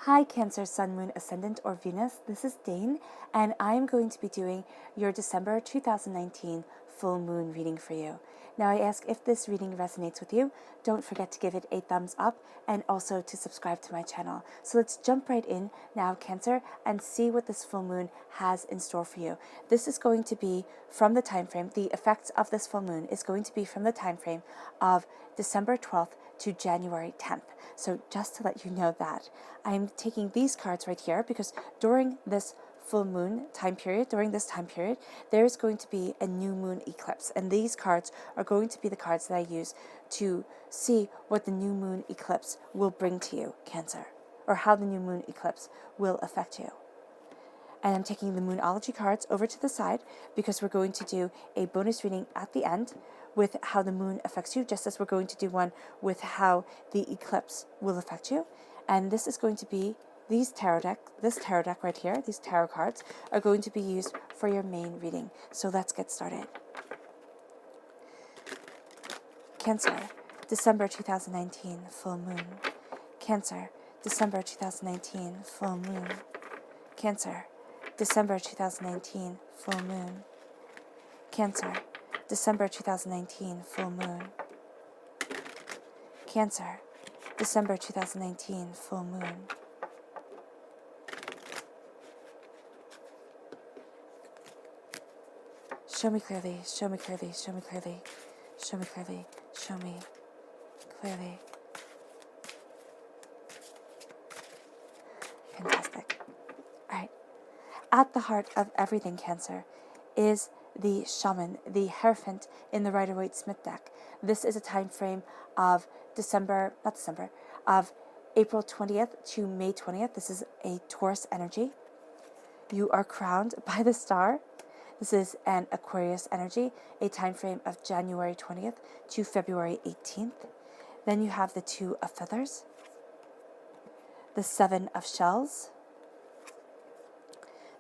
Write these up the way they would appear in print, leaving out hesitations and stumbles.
Hi Cancer, Sun, Moon, Ascendant, or Venus. This is Dane, and I am going to be doing your December 2019 full moon reading for you. Now, I ask if this reading resonates with you, don't forget to give it a thumbs up and also to subscribe to my channel. So let's jump right in now, Cancer, and see what this full moon has in store for you. This is going to be from the time frame, the effects of this full moon is going to be from the time frame of December 12th to January 10th. So just to let you know that, I'm taking these cards right here because during this full moon time period, there is going to be a new moon eclipse. And these cards are going to be the cards that I use to see what the new moon eclipse will bring to you, Cancer, or how the new moon eclipse will affect you. And I'm taking the Moonology cards over to the side because we're going to do a bonus reading at the end with how the moon affects you, just as we're going to do one with how the eclipse will affect you. And this is going to be this tarot deck right here, these tarot cards are going to be used for your main reading. So let's get started. Cancer, December 2019, full moon. Cancer, December 2019, full moon. Cancer, December 2019, full moon. Cancer, December 2019, full moon. Cancer, December 2019, full moon. Show me clearly, show me clearly, show me clearly, show me clearly, show me clearly. Fantastic. All right. At the heart of everything, Cancer, is the shaman, the Hierophant in the Rider-Waite-Smith deck. This is a time frame of of April 20th to May 20th. This is a Taurus energy. You are crowned by the star. This is an Aquarius energy, a time frame of January 20th to February 18th. Then you have the Two of Feathers, the Seven of Shells,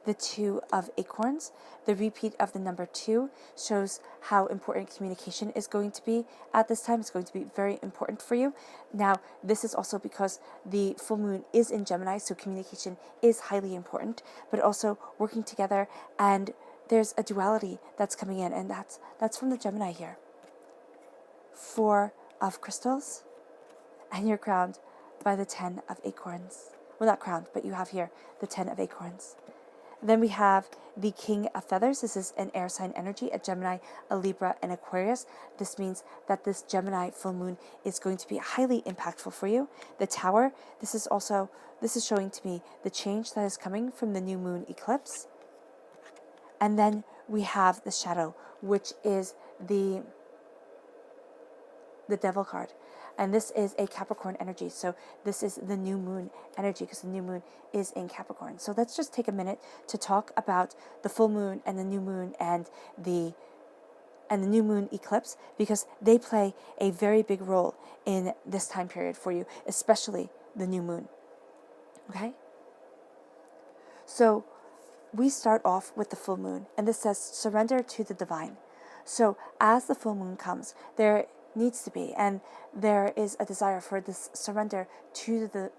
the Two of Acorns. The repeat of the number 2 shows how important communication is going to be at this time. It's going to be very important for you. Now, this is also because the full moon is in Gemini, so communication is highly important, but also working together, and there's a duality that's coming in, and that's from the Gemini here. 4 of Crystals, and you're crowned by the 10 of Acorns. Well, not crowned, but you have here the 10 of Acorns. Then we have the King of Feathers. This is an air sign energy, a Gemini, a Libra, and Aquarius. This means that this Gemini full moon is going to be highly impactful for you. The Tower, this is showing to me the change that is coming from the new moon eclipse. And then we have the Shadow, which is the Devil card. And this is a Capricorn energy. So this is the new moon energy because the new moon is in Capricorn. So let's just take a minute to talk about the full moon and the new moon and the new moon eclipse, because they play a very big role in this time period for you, especially the new moon. Okay? So we start off with the full moon, and this says surrender to the divine. So as the full moon comes, there needs to be, and there is a desire for this surrender to the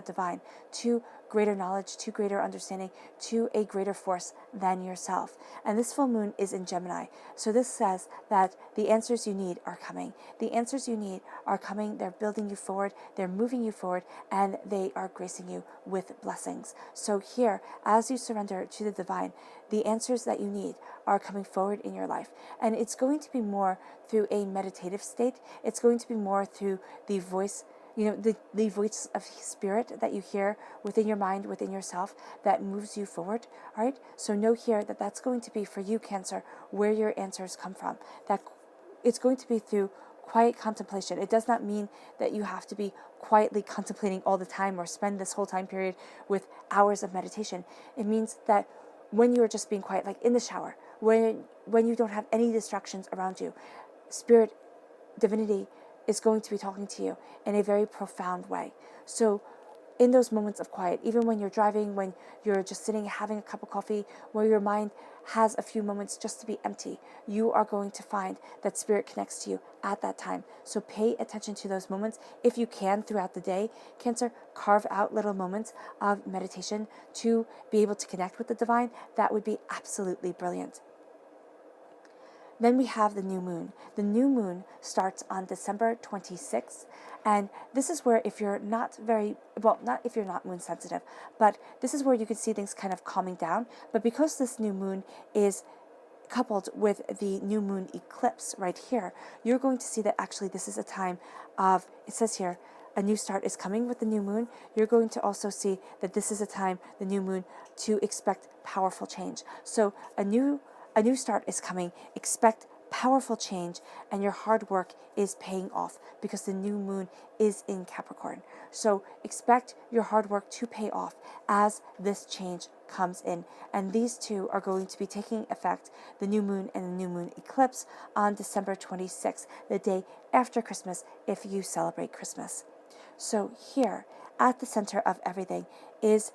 divine, to greater knowledge, to greater understanding, to a greater force than yourself. And this full moon is in Gemini. So this says that the answers you need are coming. The answers you need are coming. They're building you forward. They're moving you forward, and they are gracing you with blessings. So here, as you surrender to the divine, the answers that you need are coming forward in your life. And it's going to be more through a meditative state. It's going to be more through the voice, the voice of spirit that you hear within your mind, within yourself, that moves you forward. All right. So know here that that's going to be for you, Cancer, where your answers come from. That it's going to be through quiet contemplation. It does not mean that you have to be quietly contemplating all the time or spend this whole time period with hours of meditation. It means that when you are just being quiet, like in the shower, when you don't have any distractions around you, spirit, divinity is going to be talking to you in a very profound way. So in those moments of quiet, even when you're driving, when you're just sitting having a cup of coffee, where your mind has a few moments just to be empty, you are going to find that Spirit connects to you at that time. So pay attention to those moments. If you can throughout the day, Cancer, carve out little moments of meditation to be able to connect with the divine. That would be absolutely brilliant. Then we have the new moon. The new moon starts on December 26th. And this is where, if you're not not if you're not moon sensitive, but this is where you can see things kind of calming down. But because this new moon is coupled with the new moon eclipse right here, you're going to see that actually this is a time of, it says here, a new start is coming with the new moon. You're going to also see that this is a time, the new moon, to expect powerful change. So a new start is coming. Expect powerful change, and your hard work is paying off because the new moon is in Capricorn. So expect your hard work to pay off as this change comes in. And these two are going to be taking effect, the new moon and the new moon eclipse, on December 26th, the day after Christmas, if you celebrate Christmas. So here, at the center of everything is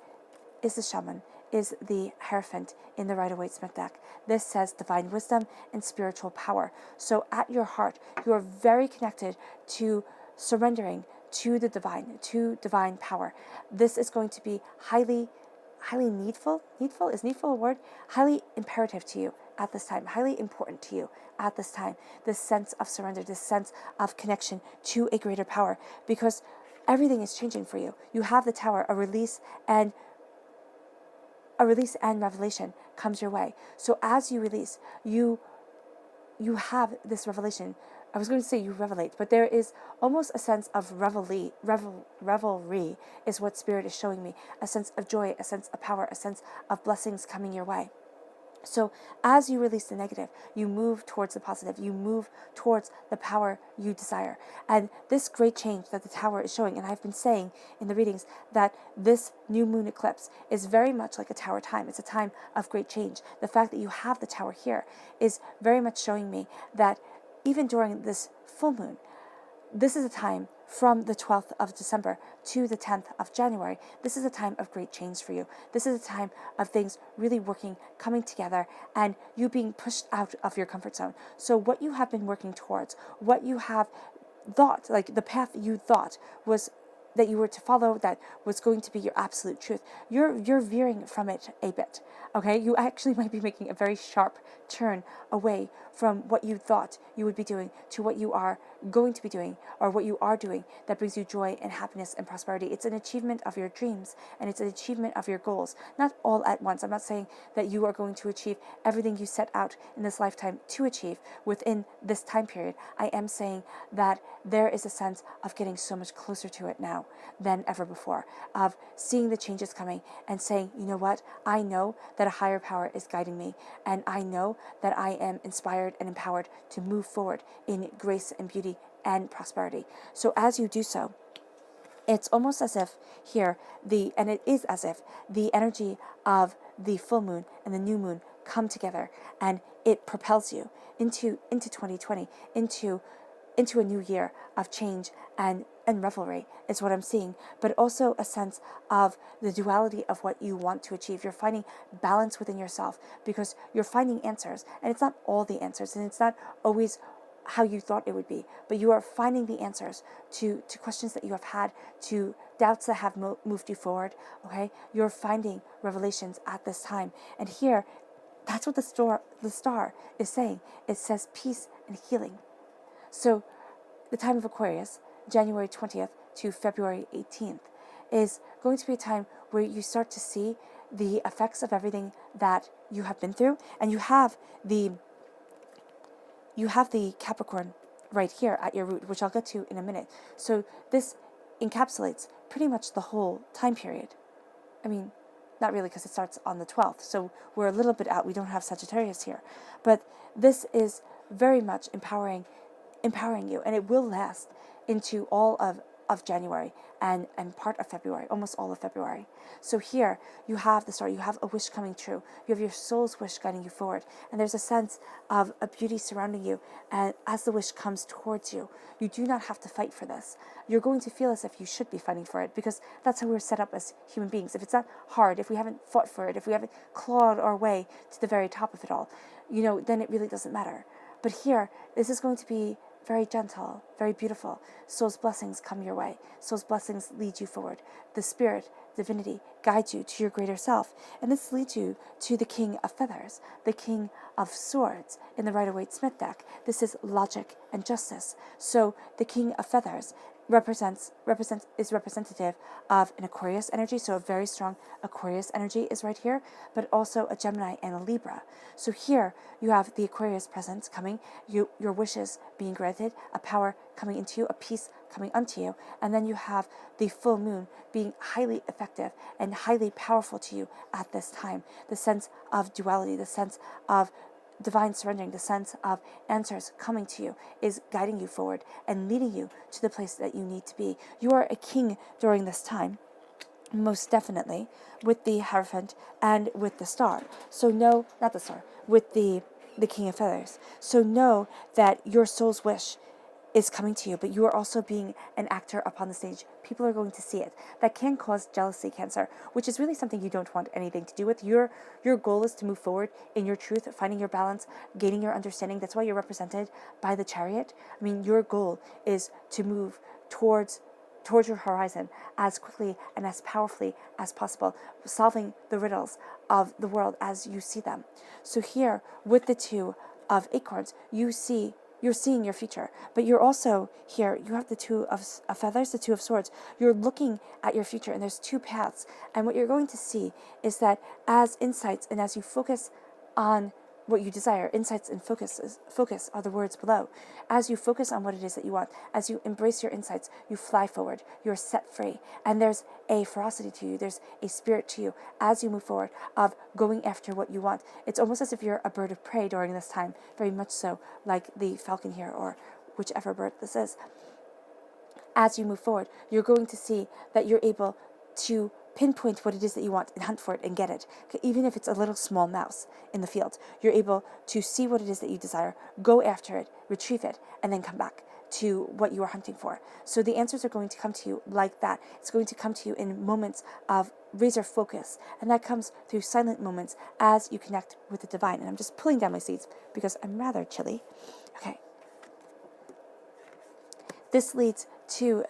the shaman, is the Hierophant in the Rider-Waite-Smith deck. This says divine wisdom and spiritual power. So at your heart, you are very connected to surrendering to the divine, to divine power. This is going to be highly needful. Is needful a word? Highly imperative to you at this time, highly important to you at this time. This sense of surrender, this sense of connection to a greater power, because everything is changing for you. You have the Tower, a release and revelation comes your way. So as you release, you have this revelation. I was going to say you revelate, but there is almost a sense of revelry is what Spirit is showing me. A sense of joy, a sense of power, a sense of blessings coming your way. So as you release the negative, you move towards the positive. You move towards the power you desire. And this great change that the Tower is showing, and I've been saying in the readings that this new moon eclipse is very much like a Tower time. It's a time of great change. The fact that you have the Tower here is very much showing me that even during this full moon, this is a time from the 12th of December to the 10th of January. This is a time of great change for you. This is a time of things really working, coming together, and you being pushed out of your comfort zone. So what you have been working towards, what you have thought, like the path you thought was that you were to follow, that was going to be your absolute truth, you're veering from it a bit. Okay, you actually might be making a very sharp turn away from what you thought you would be doing to what you are going to be doing, or what you are doing that brings you joy and happiness and prosperity. It's an achievement of your dreams, and it's an achievement of your goals, not all at once. I'm not saying that you are going to achieve everything you set out in this lifetime to achieve within this time period. I am saying that there is a sense of getting so much closer to it now than ever before, of seeing the changes coming and saying, you know what, I know that a higher power is guiding me, and I know that I am inspired and empowered to move forward in grace and beauty and prosperity. So as you do so, it's almost as if here, and it is as if the energy of the full moon and the new moon come together, and it propels you into 2020, into a new year of change and revelry is what I'm seeing, but also a sense of the duality of what you want to achieve. You're finding balance within yourself because you're finding answers, and it's not all the answers, and it's not always how you thought it would be, but you are finding the answers to questions that you have had, to doubts that have moved you forward. Okay, you're finding revelations at this time, and here, that's what the star is saying. It says peace and healing. So the time of Aquarius, January 20th to February 18th, is going to be a time where you start to see the effects of everything that you have been through, and you have the Capricorn right here at your root, which I'll get to in a minute. So this encapsulates pretty much the whole time period. I mean, not really, because it starts on the 12th, so we're a little bit out. We don't have Sagittarius here, but this is very much empowering you, and it will last into all of of January and part of February, almost all of February. So here you have the story, you have a wish coming true, you have your soul's wish guiding you forward, and there's a sense of a beauty surrounding you, and as the wish comes towards you, you do not have to fight for this. You're going to feel as if you should be fighting for it, because that's how we're set up as human beings. If it's not hard, if we haven't fought for it, if we haven't clawed our way to the very top of it all, then it really doesn't matter. But here, this is going to be very gentle, very beautiful. Soul's blessings come your way. Soul's blessings lead you forward. The spirit, divinity, guides you to your greater self. And this leads you to the King of Feathers, the King of Swords in the Rider-Waite-Smith deck. This is logic and justice. So the King of Feathers is representative of an Aquarius energy, so a very strong Aquarius energy is right here, but also a Gemini and a Libra. So here you have the Aquarius presence coming, your wishes being granted, a power coming into you, a peace coming unto you, and then you have the full moon being highly effective and highly powerful to you at this time. The sense of duality, the sense of divine surrendering, the sense of answers coming to you is guiding you forward and leading you to the place that you need to be. You are a king during this time, most definitely, with the Hierophant and with the star. So know, not the star, with the King of Feathers. So know that your soul's wish is coming to you, but you are also being an actor upon the stage. People are going to see it. That can cause jealousy, Cancer, which is really something you don't want anything to do with. Your goal is to move forward in your truth, finding your balance, gaining your understanding. That's why you're represented by the Chariot. I mean, your goal is to move towards your horizon as quickly and as powerfully as possible, solving the riddles of the world as you see them. So here, with the Two of Acorns, you're seeing your future, but you're also here, you have the Two of Feathers, the Two of Swords. You're looking at your future, and there's two paths. And what you're going to see is that as insights and as you focus on what you desire, insights and focus are the words below. As you focus on what it is that you want, as you embrace your insights, you fly forward, you're set free, and there's a ferocity to you, there's a spirit to you as you move forward of going after what you want. It's almost as if you're a bird of prey during this time, very much so like the falcon here, or whichever bird this is. As you move forward, you're going to see that you're able to pinpoint what it is that you want and hunt for it and get it. Even if it's a little small mouse in the field, you're able to see what it is that you desire, go after it, retrieve it, and then come back to what you are hunting for. So the answers are going to come to you like that. It's going to come to you in moments of razor focus, and that comes through silent moments as you connect with the divine. And I'm just pulling down my seats because I'm rather chilly. Okay. This leads to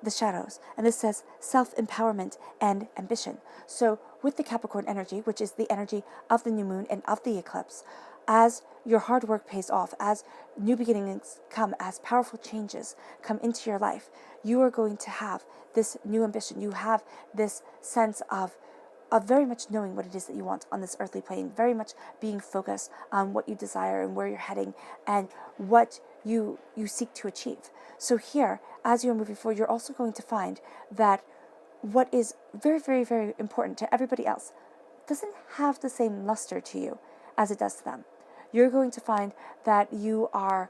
the shadows, and this says self-empowerment and ambition. So with the Capricorn energy, which is the energy of the new moon and of the eclipse, as your hard work pays off, as new beginnings come, as powerful changes come into your life, you are going to have this new ambition. You have this sense of very much knowing what it is that you want on this earthly plane, very much being focused on what you desire and where you're heading and what you seek to achieve. So here, as you're moving forward, you're also going to find that what is very, very, very important to everybody else doesn't have the same luster to you as it does to them. You're going to find that you're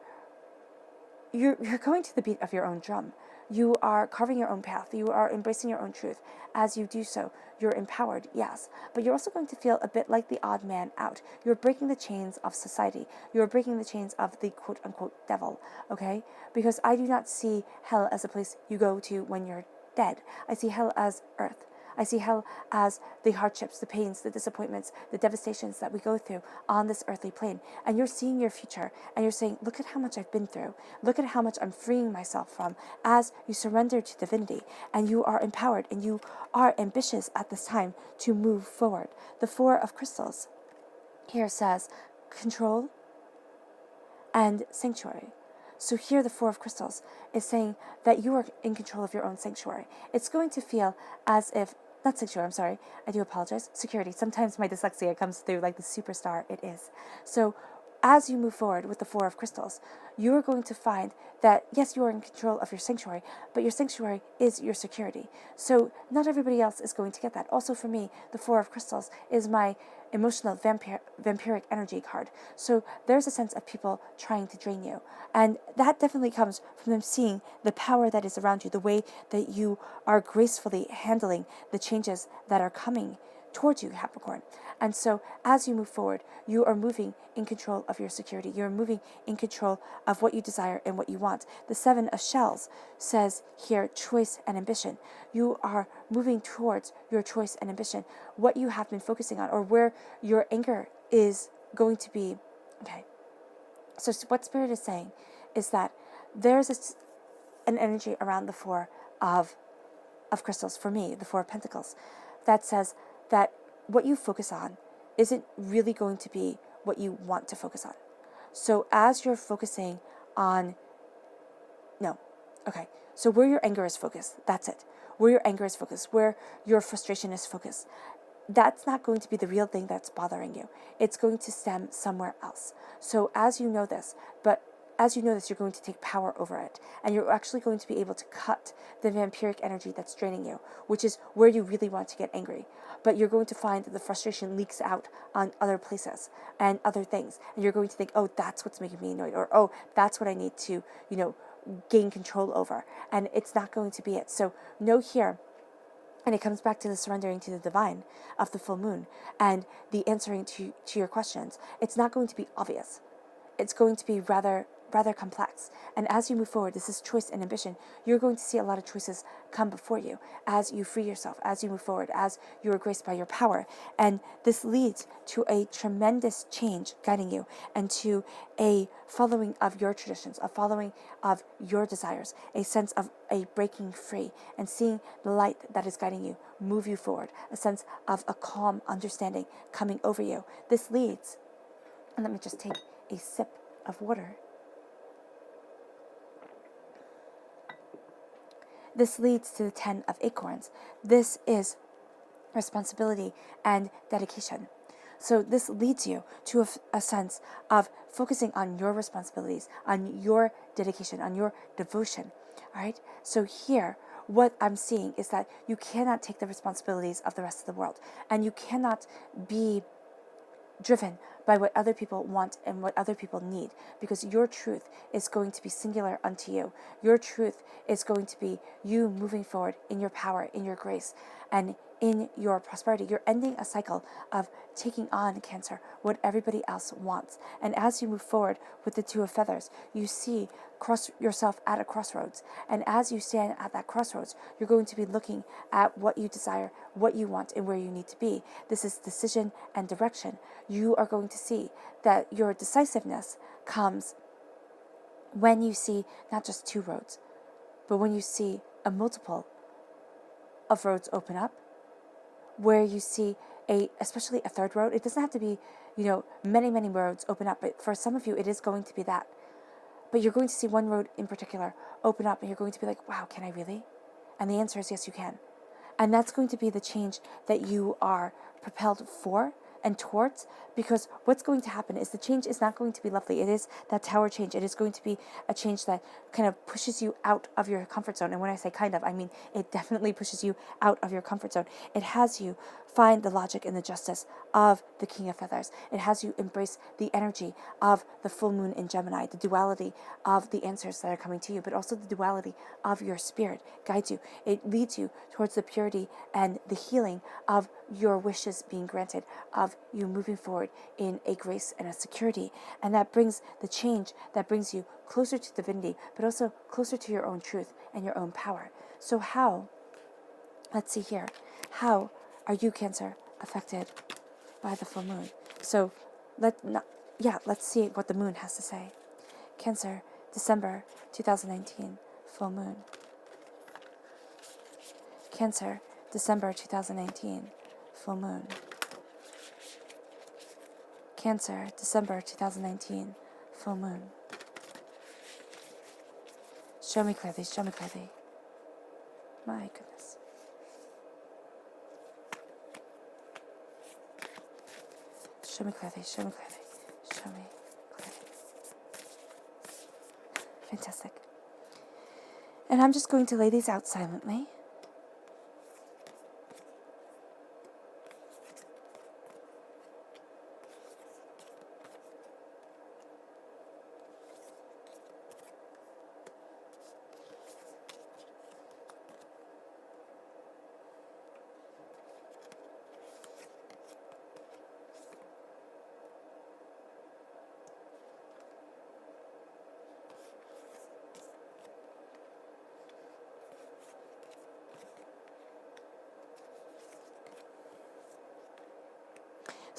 going to the beat of your own drum. You are carving your own path. You are embracing your own truth. As you do so, you're empowered, yes, but you're also going to feel a bit like the odd man out. You're breaking the chains of society. You're breaking the chains of the quote-unquote devil, okay? Because I do not see hell as a place you go to when you're dead. I see hell as earth. I see hell as the hardships, the pains, the disappointments, the devastations that we go through on this earthly plane. And you're seeing your future, and you're saying, look at how much I've been through. Look at how much I'm freeing myself from as you surrender to divinity, and you are empowered, and you are ambitious at this time to move forward. The Four of Crystals here says control and sanctuary. So here the Four of Crystals is saying that you are in control of your own sanctuary. It's going to feel as if, not sanctuary, I'm sorry, I do apologize, security. Sometimes my dyslexia comes through like the superstar it is. So as you move forward with the Four of Crystals, you are going to find that, yes, you are in control of your sanctuary, but your sanctuary is your security. So not everybody else is going to get that. Also for me, the Four of Crystals is my emotional vampiric energy card. So there's a sense of people trying to drain you. And that definitely comes from them seeing the power that is around you, the way that you are gracefully handling the changes that are coming towards you, Capricorn. And so as you move forward, you are moving in control of your security. You're moving in control of what you desire and what you want. The Seven of Shells says here, choice and ambition. You are moving towards your choice and ambition, what you have been focusing on, or where your anger is going to be. Okay. So what Spirit is saying is that there's an energy around the Four of crystals, for me, the Four of Pentacles, that says that what you focus on isn't really going to be what you want to focus on. So as you're focusing on, no, okay, so where your anger is focused, that's it. Where your anger is focused, where your frustration is focused, that's not going to be the real thing that's bothering you. It's going to stem somewhere else. So as you know this, you're going to take power over it. And you're actually going to be able to cut the vampiric energy that's draining you, which is where you really want to get angry. But you're going to find that the frustration leaks out on other places and other things. And you're going to think, oh, that's what's making me annoyed. Or, oh, that's what I need to, gain control over. And it's not going to be it. So know here, and it comes back to the surrendering to the divine of the full moon and the answering to your questions. It's not going to be obvious. It's going to be rather complex. And as you move forward, this is choice and ambition. You're going to see a lot of choices come before you as you free yourself, as you move forward, as you are graced by your power. And this leads to a tremendous change guiding you and to a following of your traditions, a following of your desires, a sense of a breaking free and seeing the light that is guiding you move you forward, a sense of a calm understanding coming over you. This leads, and let me just take a sip of water. This leads to the 10 of Acorns. This is responsibility and dedication. So this leads you to a sense of focusing on your responsibilities, on your dedication, on your devotion. All right. So here, what I'm seeing is that you cannot take the responsibilities of the rest of the world, and you cannot be driven by what other people want and what other people need, because your truth is going to be singular unto you. Your truth is going to be you moving forward in your power, in your grace, and in your prosperity. You're ending a cycle of taking on, Cancer, what everybody else wants. And as you move forward with the Two of Feathers, you see yourself at a crossroads. And as you stand at that crossroads, you're going to be looking at what you desire, what you want, and where you need to be. This is decision and direction. You are going to see that your decisiveness comes when you see not just two roads, but when you see a multiple of roads open up, where you see especially a third road. It doesn't have to be, many roads open up, but for some of you, it is going to be that. But you're going to see one road in particular open up, and you're going to be like, wow, can I really? And the answer is yes, you can. And that's going to be the change that you are propelled for and towards, because what's going to happen is the change is not going to be lovely. It is that tower change. It is going to be a change that kind of pushes you out of your comfort zone. And when I say kind of, I mean it definitely pushes you out of your comfort zone. It has you find the logic and the justice of the King of Feathers. It has you embrace the energy of the full moon in Gemini, the duality of the answers that are coming to you, but also the duality of your spirit guides you. It leads you towards the purity and the healing of your wishes being granted, of you moving forward in a grace and a security. And that brings the change that brings you closer to divinity, but also closer to your own truth and your own power. So let's see here, how are you, Cancer, affected by the full moon? So let's see what the moon has to say. Cancer, December 2019, full moon. Cancer, December 2019, full moon. Cancer, December 2019, full moon. Show me clearly, show me clearly. My goodness. Show me clearly, show me clearly, show me clearly. Fantastic. And I'm just going to lay these out silently.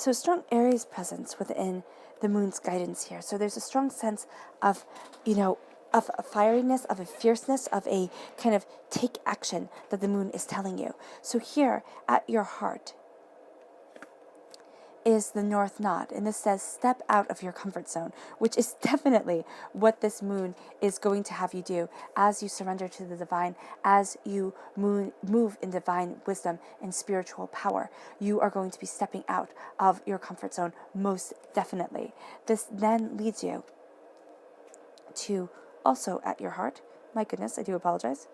So strong Aries presence within the moon's guidance here. So there's a strong sense of, of a fieriness, of a fierceness, of a kind of take action that the moon is telling you. So here at your heart is the North Node, and this says step out of your comfort zone, which is definitely what this moon is going to have you do as you surrender to the divine, as you move in divine wisdom and spiritual power. You are going to be stepping out of your comfort zone, most definitely. This then leads you to also at your heart. My goodness, I do apologize.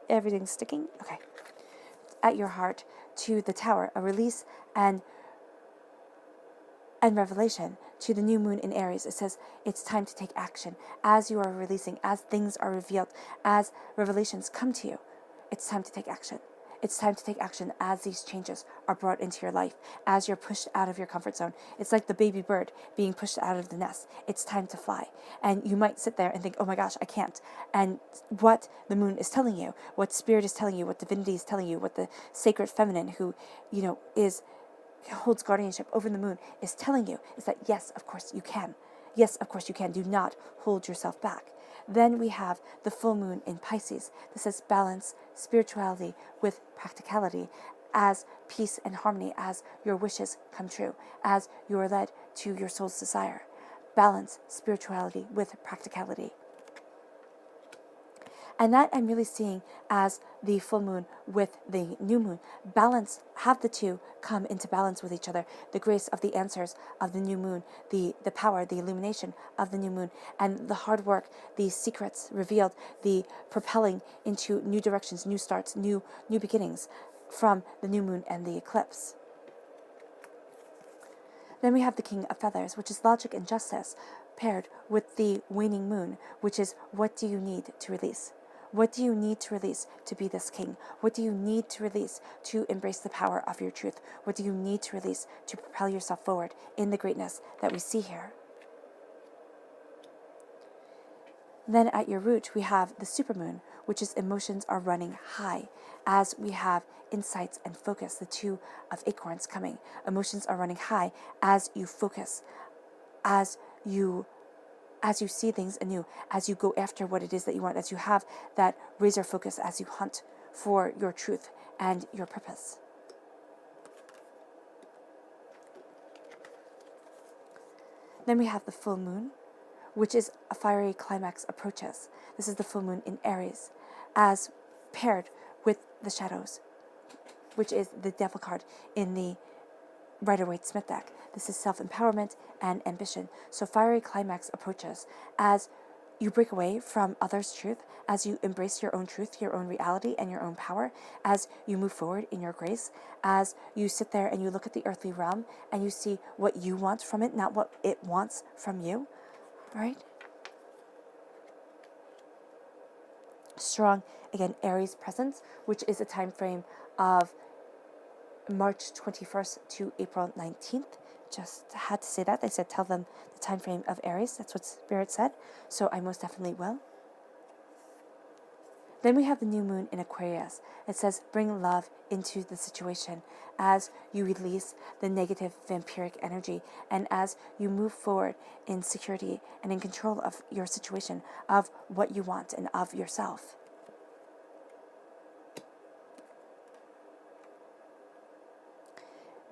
Everything's sticking. Okay. At your heart to the Tower, a release and revelation to the new moon in Aries. It says it's time to take action. As you are releasing, as things are revealed, as revelations come to you, it's time to take action. It's time to take action as these changes are brought into your life, as you're pushed out of your comfort zone. It's like the baby bird being pushed out of the nest. It's time to fly. And you might sit there and think, oh my gosh, I can't. And what the moon is telling you, what spirit is telling you, what divinity is telling you, what the sacred feminine who, holds guardianship over the moon is telling you is that yes, of course you can. Yes, of course you can. Do not hold yourself back. Then we have the full moon in Pisces. This says balance spirituality with practicality as peace and harmony, as your wishes come true, as you are led to your soul's desire. Balance spirituality with practicality. And that I'm really seeing as the full moon with the new moon. Balance, have the two come into balance with each other. The grace of the answers of the new moon, the power, the illumination of the new moon, and the hard work, the secrets revealed, the propelling into new directions, new starts, new beginnings from the new moon and the eclipse. Then we have the King of Feathers, which is logic and justice, paired with the waning moon, which is what do you need to release? What do you need to release to be this king? What do you need to release to embrace the power of your truth? What do you need to release to propel yourself forward in the greatness that we see here? Then at your root, we have the supermoon, which is emotions are running high, as we have insights and focus, the two of acorns coming. Emotions are running high as you focus, as you see things anew, as you go after what it is that you want, as you have that razor focus, as you hunt for your truth and your purpose. Then we have the full moon, which is a fiery climax approaches. This is the full moon in Aries, as paired with the shadows, which is the devil card in the Rider-Waite-Smith deck. This is self-empowerment and ambition. So fiery climax approaches as you break away from others' truth, as you embrace your own truth, your own reality, and your own power, as you move forward in your grace, as you sit there and you look at the earthly realm and you see what you want from it, not what it wants from you, right? Strong, again, Aries presence, which is a time frame of March 21st to April 19th. Just had to say that. They said tell them the time frame of Aries. That's what Spirit said. So I most definitely will. Then we have the new moon in Aquarius. It says bring love into the situation as you release the negative vampiric energy and as you move forward in security and in control of your situation, of what you want and of yourself.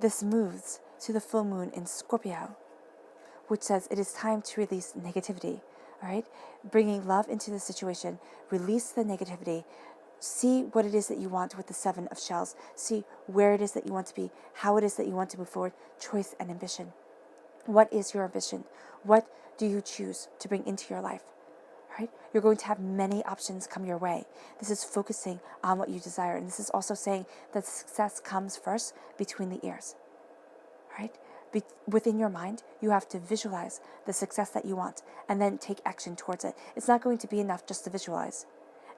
This moves to the full moon in Scorpio, which says it is time to release negativity, all right? Bringing love into the situation, release the negativity, see what it is that you want with the Seven of Shells, see where it is that you want to be, how it is that you want to move forward, choice and ambition. What is your ambition? What do you choose to bring into your life? Right? You're going to have many options come your way. This is focusing on what you desire. And this is also saying that success comes first between the ears. Right? Within your mind, you have to visualize the success that you want and then take action towards it. It's not going to be enough just to visualize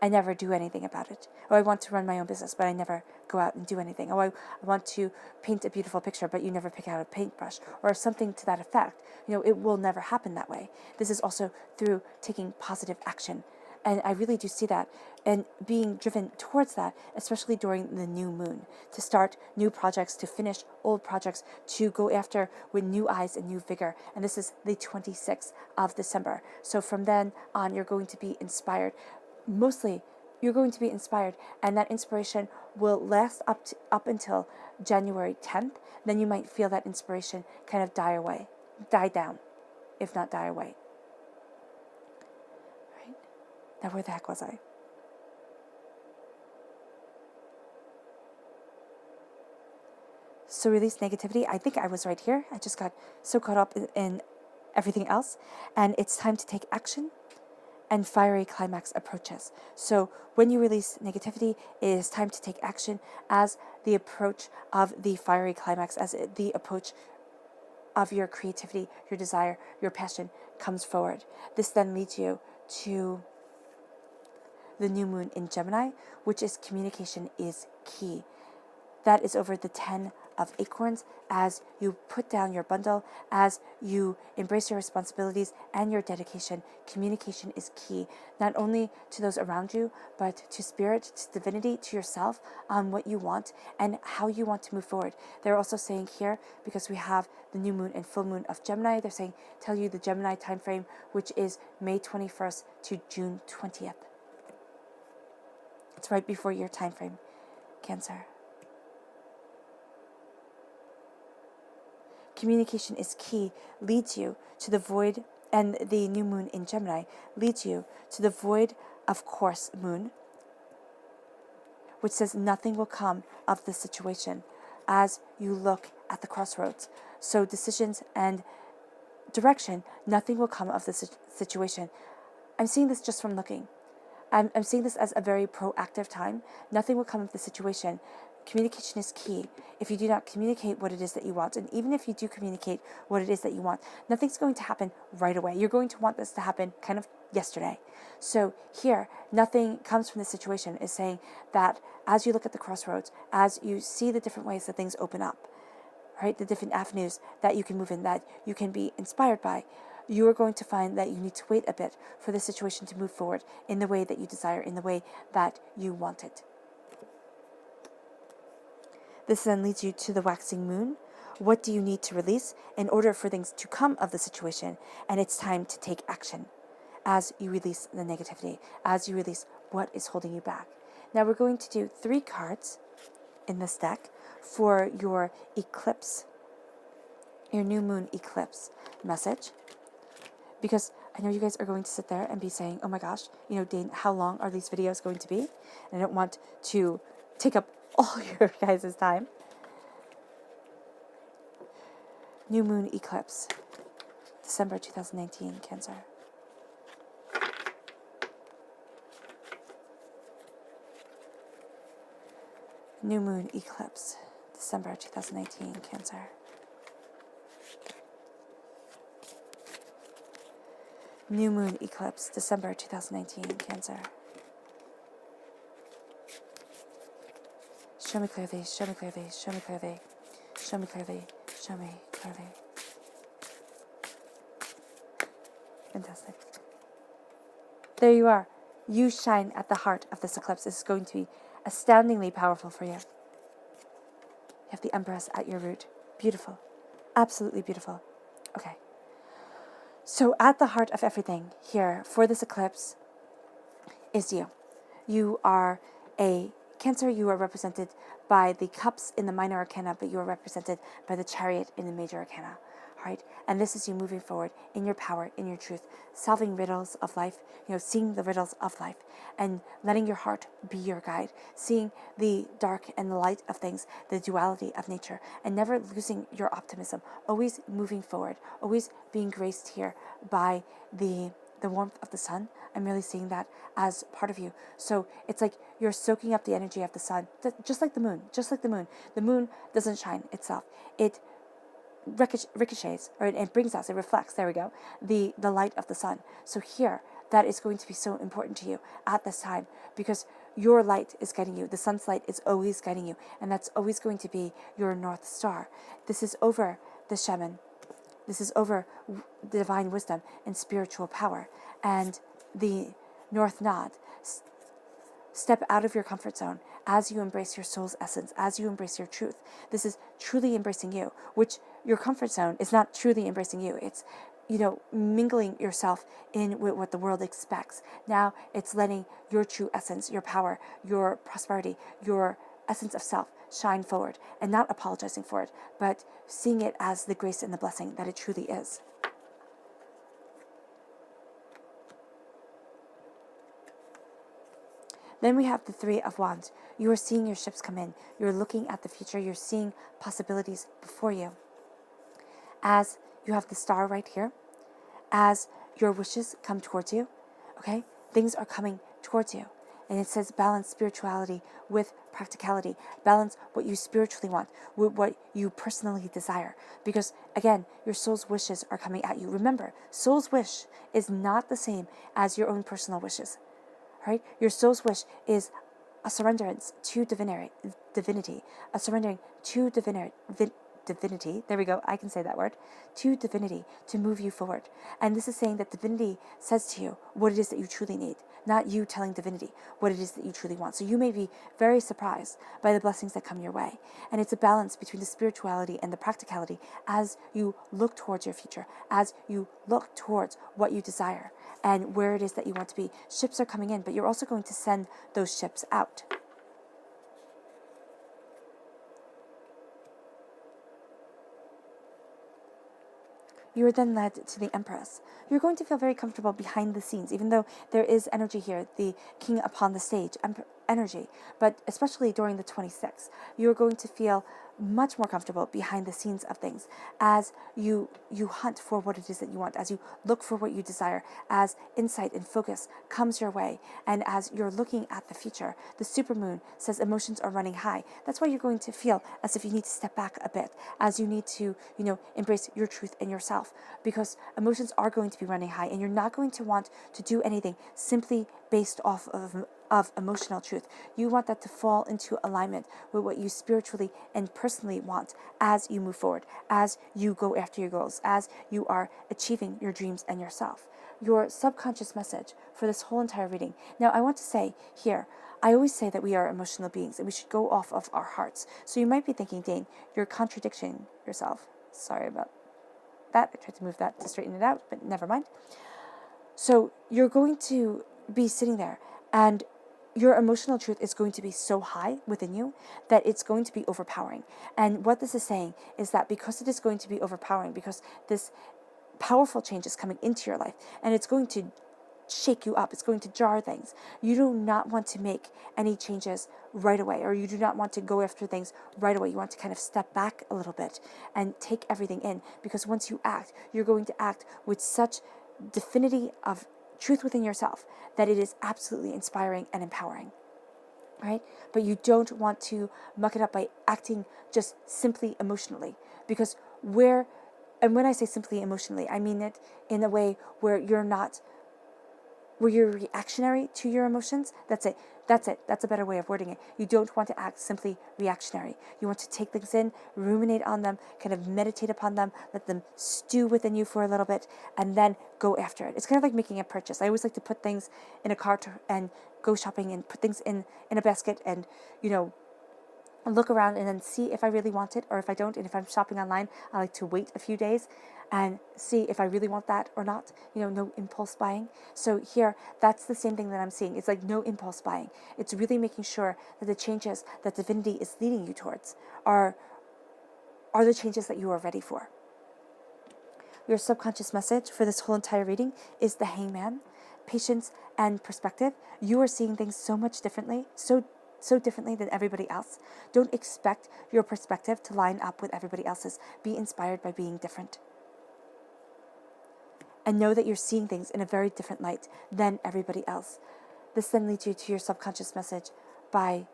and never do anything about it. Oh, I want to run my own business, but I never go out and do anything. Oh, I want to paint a beautiful picture, but you never pick out a paintbrush or something to that effect. It will never happen that way. This is also through taking positive action And I really do see that, and being driven towards that, especially during the new moon, to start new projects, to finish old projects, to go after with new eyes and new vigor. And this is the 26th of December. So from then on, you're going to be inspired. Mostly, you're going to be inspired, and that inspiration will last up until January 10th. Then you might feel that inspiration kind of die down, if not die away. Right? Now, where the heck was I? So release negativity. I think I was right here. I just got so caught up in everything else. And it's time to take action, and fiery climax approaches. So when you release negativity, it is time to take action as the approach of the fiery climax, as the approach of your creativity, your desire, your passion comes forward. This then leads you to the new moon in Gemini, which is communication is key. That is over the 10 of acorns. As you put down your bundle, as you embrace your responsibilities and your dedication, communication is key, not only to those around you, but to spirit, to divinity, to yourself, on what you want and how you want to move forward. They're also saying here, because we have the new moon and full moon of Gemini, they're saying, tell you the Gemini time frame, which is May 21st to June 20th. It's right before your time frame, Cancer. Communication is key, leads you to the void, and the new moon in Gemini leads you to the void of course moon, which says nothing will come of the situation as you look at the crossroads. So decisions and direction, nothing will come of the situation. I'm seeing this just from looking. I'm seeing this as a very proactive time. Nothing will come of the situation. Communication is key. If you do not communicate what it is that you want, and even if you do communicate what it is that you want, nothing's going to happen right away. You're going to want this to happen kind of yesterday. So here, nothing comes from the situation is saying that as you look at the crossroads, as you see the different ways that things open up, right, the different avenues that you can move in, that you can be inspired by, you are going to find that you need to wait a bit for the situation to move forward in the way that you desire, in the way that you want it. This then leads you to the waxing moon. What do you need to release in order for things to come of the situation? And it's time to take action as you release the negativity, as you release what is holding you back. Now we're going to do 3 cards in this deck for your eclipse, your new moon eclipse message. Because I know you guys are going to sit there and be saying, oh my gosh, Dane, how long are these videos going to be? And I don't want to take up all your guys' time. New moon eclipse, December 2019, Cancer. New moon eclipse, December 2019, Cancer. New moon eclipse, December 2019, Cancer. Show me clearly, show me clearly, show me clearly, show me clearly, show me clearly. Fantastic. There you are. You shine at the heart of this eclipse. This is going to be astoundingly powerful for you. You have the Empress at your root. Beautiful. Absolutely beautiful. Okay. So at the heart of everything here for this eclipse is you. You are a Cancer. You are represented by the cups in the minor arcana, but you are represented by the chariot in the major arcana. Right? And this is you moving forward in your power, in your truth, solving riddles of life, seeing the riddles of life and letting your heart be your guide, seeing the dark and the light of things, the duality of nature, and never losing your optimism, always moving forward, always being graced here by the warmth of the sun. I'm really seeing that as part of you. So it's like you're soaking up the energy of the sun, just like the moon, The moon doesn't shine itself. It ricochets, or it brings us, it reflects, there we go, the light of the sun. So here, that is going to be so important to you at this time, because your light is guiding you. The sun's light is always guiding you, and that's always going to be your North Star. This is over the shaman. This is over the divine wisdom and spiritual power, and the North Nod. Step out of your comfort zone as you embrace your soul's essence, as you embrace your truth. This is truly embracing you, which your comfort zone is not truly embracing you. It's, mingling yourself in with what the world expects. Now it's letting your true essence, your power, your prosperity, your essence of self shine forward, and not apologizing for it, but seeing it as the grace and the blessing that it truly is. Then we have the Three of Wands. You are seeing your ships come in. You're looking at the future. You're seeing possibilities before you. As you have the Star right here, as your wishes come towards you, okay? Things are coming towards you. And it says balance spirituality with practicality. Balance what you spiritually want with what you personally desire. Because, again, your soul's wishes are coming at you. Remember, soul's wish is not the same as your own personal wishes. Right? Your soul's wish is a surrenderance to divinity, a surrendering to divinity. There we go. I can say that word. To divinity, to move you forward. And this is saying that divinity says to you what it is that you truly need, not you telling divinity what it is that you truly want. So you may be very surprised by the blessings that come your way. And it's a balance between the spirituality and the practicality as you look towards your future, as you look towards what you desire and where it is that you want to be. Ships are coming in, but you're also going to send those ships out. You are then led to the Empress. You're going to feel very comfortable behind the scenes, even though there is energy here, the king upon the stage energy. But especially during the 26th, you're going to feel much more comfortable behind the scenes of things as you hunt for what it is that you want, as you look for what you desire, as insight and focus comes your way, and as you're looking at the future. The supermoon says emotions are running high. That's why you're going to feel as if you need to step back a bit, as you need to, embrace your truth and yourself, because emotions are going to be running high, and you're not going to want to do anything simply based off of emotional truth. You want that to fall into alignment with what you spiritually and personally want as you move forward, as you go after your goals, as you are achieving your dreams and yourself. Your subconscious message for this whole entire reading. Now, I want to say here, I always say that we are emotional beings and we should go off of our hearts. So you might be thinking, Dane, you're contradicting yourself. Sorry about that. I tried to move that to straighten it out, but never mind. So you're going to be sitting there, and your emotional truth is going to be so high within you that it's going to be overpowering. And what this is saying is that because it is going to be overpowering, because this powerful change is coming into your life, and it's going to shake you up, it's going to jar things, you do not want to make any changes right away, or you do not want to go after things right away. You want to kind of step back a little bit and take everything in, because once you act, you're going to act with such definity of truth within yourself that it is absolutely inspiring and empowering, right? But you don't want to muck it up by acting just simply emotionally, because and when I say simply emotionally, I mean it in a way where you're reactionary to your emotions. That's it. That's a better way of wording it. You don't want to act simply reactionary. You want to take things in, ruminate on them, kind of meditate upon them, let them stew within you for a little bit, and then go after it. It's kind of like making a purchase. I always like to put things in a cart and go shopping and put things in a basket and, look around and then see if I really want it or if I don't. And if I'm shopping online, I like to wait a few days and see if I really want that or not. No impulse buying. So here, that's the same thing that I'm seeing. It's like no impulse buying. It's really making sure that the changes that divinity is leading you towards are the changes that you are ready for. Your subconscious message for this whole entire reading is the Hangman, patience and perspective. You are seeing things so much differently, so differently than everybody else. Don't expect your perspective to line up with everybody else's. Be inspired by being different. And know that you're seeing things in a very different light than everybody else. This then leads you to your subconscious message by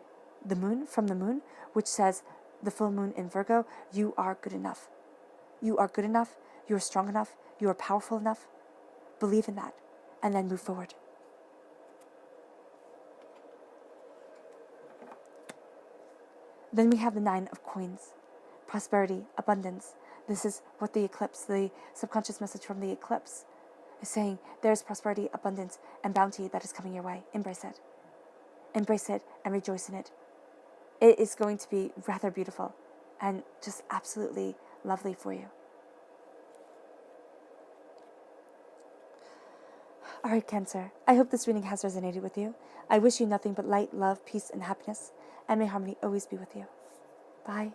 the moon, from the moon, which says, the full moon in Virgo, you are good enough. You are good enough, you are strong enough, you are powerful enough. Believe in that, and then move forward. Then we have the 9 of Coins, prosperity, abundance. This is what the eclipse, the subconscious message from the eclipse, is saying there is prosperity, abundance, and bounty that is coming your way. Embrace it. Embrace it and rejoice in it. It is going to be rather beautiful and just absolutely lovely for you. All right, Cancer. I hope this reading has resonated with you. I wish you nothing but light, love, peace, and happiness, and may harmony always be with you. Bye.